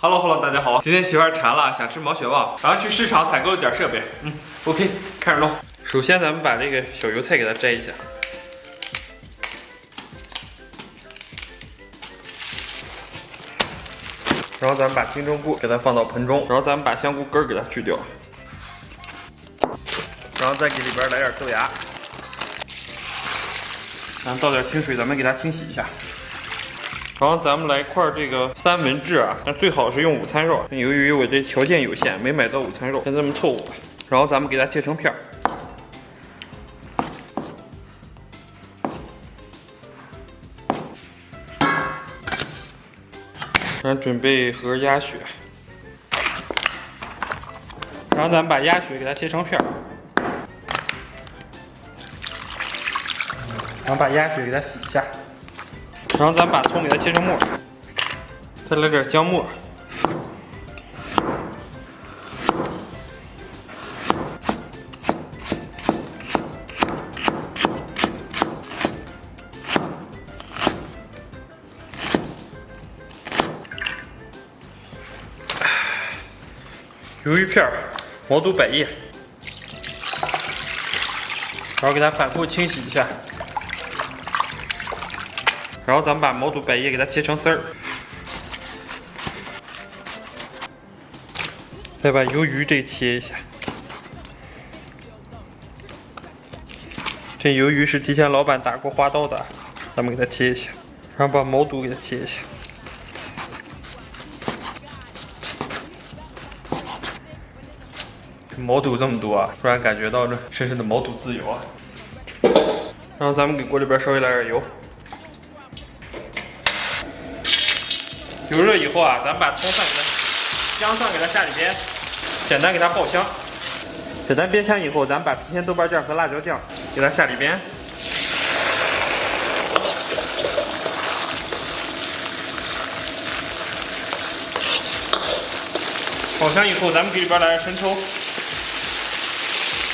Hello， 大家好，今天媳妇儿馋了，想吃毛血旺，然后去市场采购了点设备。OK， 开始弄。首先咱们把这个小油菜给它摘一下，然后咱们把金针菇给它放到盆中，然后咱们把香菇根儿给它去掉，然后再给里边来点豆芽，然后倒点清水，咱们给它清洗一下。然后咱们来块这个三文治啊，但最好是用午餐肉。由于我这条件有限，没买到午餐肉，先这么凑合。然后咱们给它切成片儿。然后准备盒鸭血，然后咱们把鸭血给它切成片儿，然后把鸭血给它洗一下。然后咱们把葱给它切成末，再来点姜末，鱿鱼片、毛肚、百叶，然后给它反复清洗一下。然后咱们把毛肚、百叶给它切成丝儿，再把鱿鱼这切一下。这鱿鱼是提前老板打过花刀的，咱们给它切一下。然后把毛肚给它切一下。毛肚这么多啊，突然感觉到这深深的毛肚自由啊。然后咱们给锅里边稍微来点油。油热以后啊，咱们把葱蒜给它、姜蒜给它下里边，简单给它爆香。简单煸香以后，咱们把郫县豆瓣酱和辣椒酱给它下里边。爆香以后，咱们给里边来点生抽，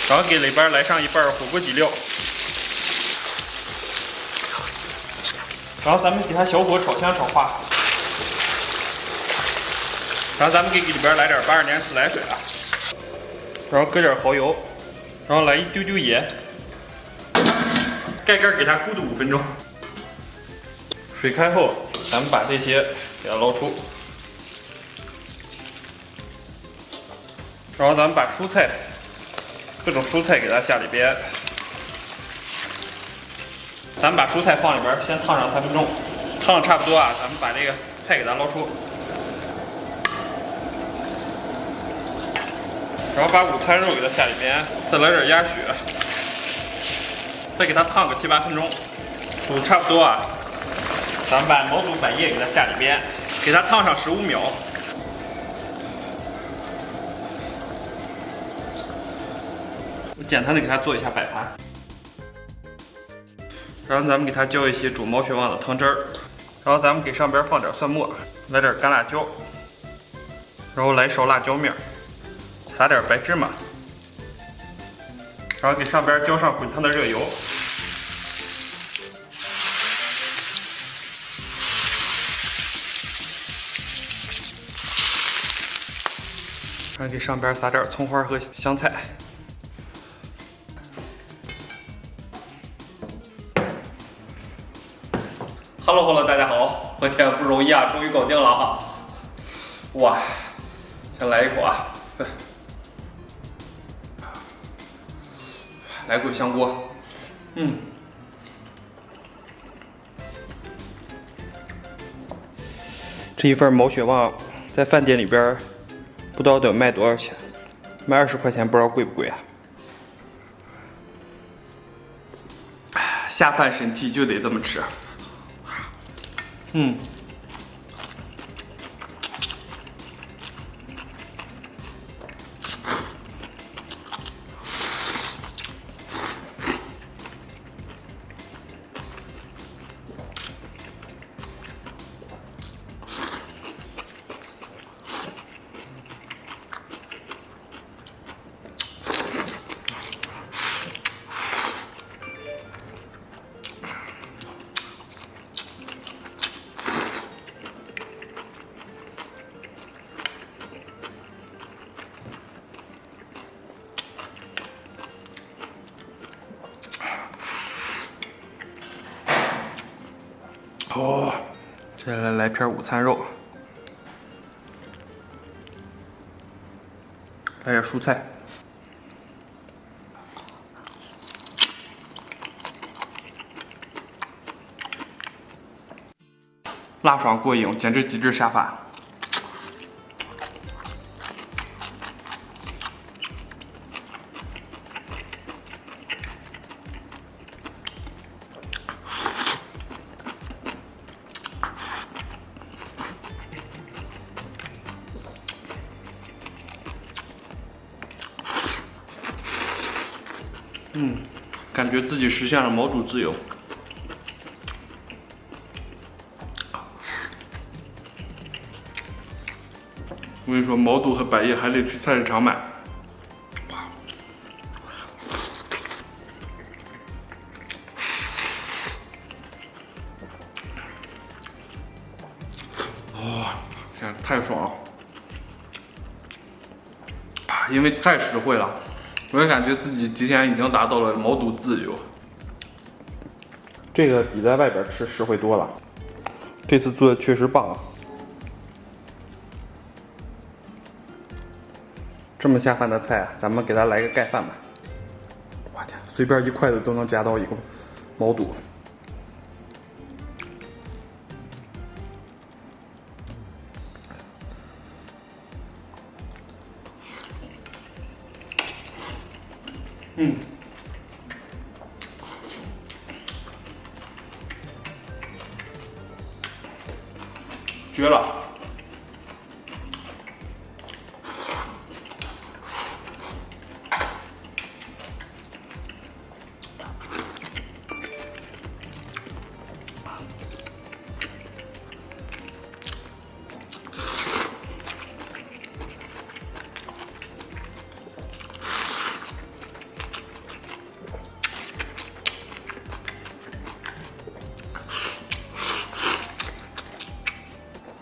然后给里边来上一半火锅底料，然后咱们给它小火炒香炒化。然后咱们给里边来点82年自来水啊，然后搁点蚝油，然后来一丢丢盐，盖盖给它咕嘟5分钟。水开后，咱们把这些给它捞出，然后咱们把蔬菜，各种蔬菜给它下里边，咱们把蔬菜放里边，先烫上3分钟，烫的差不多啊，咱们把这个菜给它捞出。然后把午餐肉给它下里边，再来点鸭血，再给它烫个7、8分钟，煮差不多啊。咱们把毛肚、百叶给它下里边，给它烫上15秒。我简单的给它做一下摆盘，然后咱们给它浇一些煮毛血旺的汤汁儿，然后咱们给上边放点蒜末，来点干辣椒，然后来勺辣椒面。撒点白芝麻，然后给上边浇上滚烫的热油，然后给上边撒点葱花和香菜。Hello， 大家好，我天不容易啊，终于搞定了啊！哇，先来一口啊！来口香锅，这一份毛血旺在饭店里边不知道得卖多少钱，卖20块钱，不知道贵不贵啊？下饭神器就得这么吃，哦，接下来来片午餐肉，来点蔬菜。辣爽过瘾，简直极致下饭。感觉自己实现了毛肚自由。我跟你说，毛肚和百叶还得去菜市场买。哦，天，太爽了！因为太实惠了，我也感觉自己今天已经达到了毛肚自由。这个比在外边吃实惠多了，这次做的确实棒啊！这么下饭的菜啊，咱们给它来个盖饭吧。我天，随便一筷子都能夹到一个毛肚。绝了！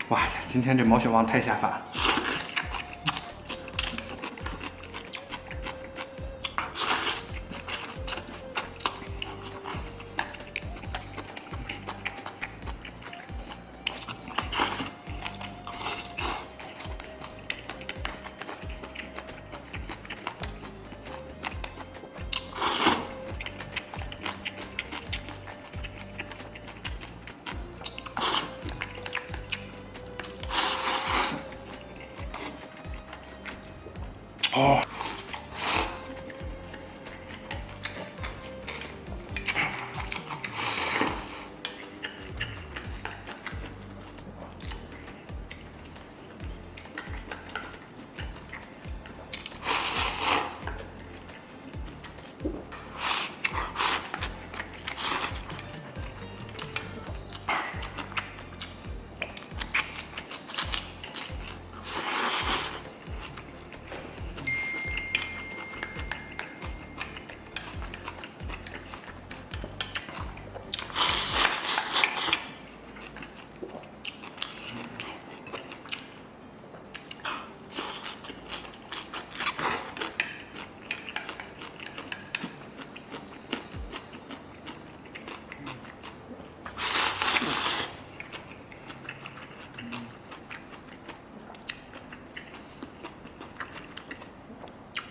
哇呀，今天这毛血旺太下饭了。哦，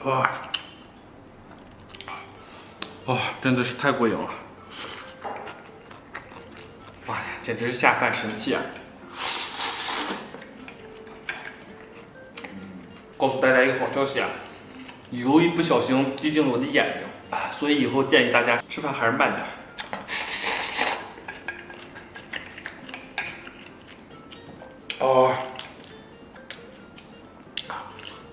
哇，哦，真的是太过瘾了！哇呀，简直是下饭神器啊！告诉大家一个好消息啊，油一不小心滴进了我的眼睛啊，所以以后建议大家吃饭还是慢点。哦。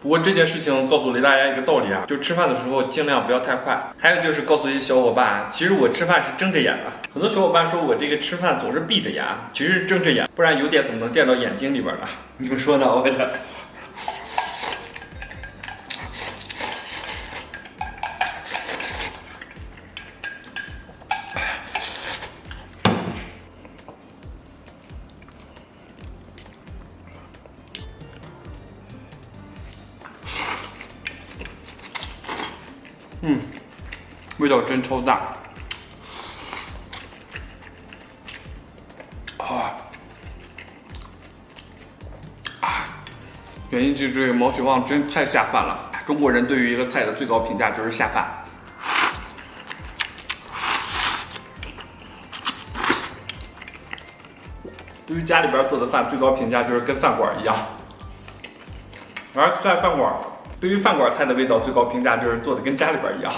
不过这件事情告诉了大家一个道理啊，就吃饭的时候尽量不要太快。还有就是告诉一些小伙伴，其实我吃饭是睁着眼的。很多小伙伴说我这个吃饭总是闭着眼，其实是睁着眼，不然油点怎么能溅到眼睛里边呢？你们说呢？我的。味道真超大。哦，原因就是这个毛血旺真太下饭了。中国人对于一个菜的最高评价就是下饭。对于家里边做的饭，最高评价就是跟饭馆一样。而在饭馆，对于饭馆菜的味道，最高评价就是做的跟家里边一样。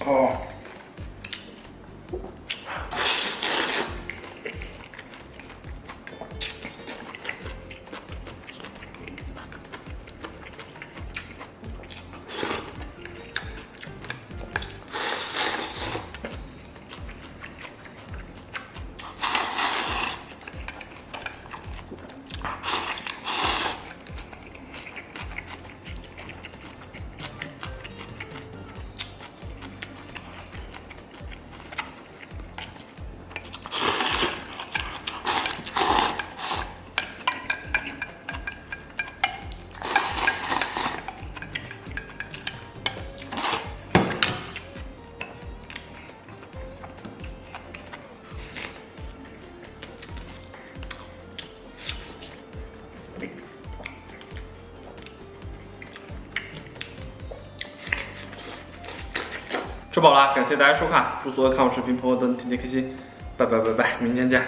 哦。吃饱了，感谢大家收看，祝所有看我视频朋友都能天天开心，拜拜拜拜，明天见。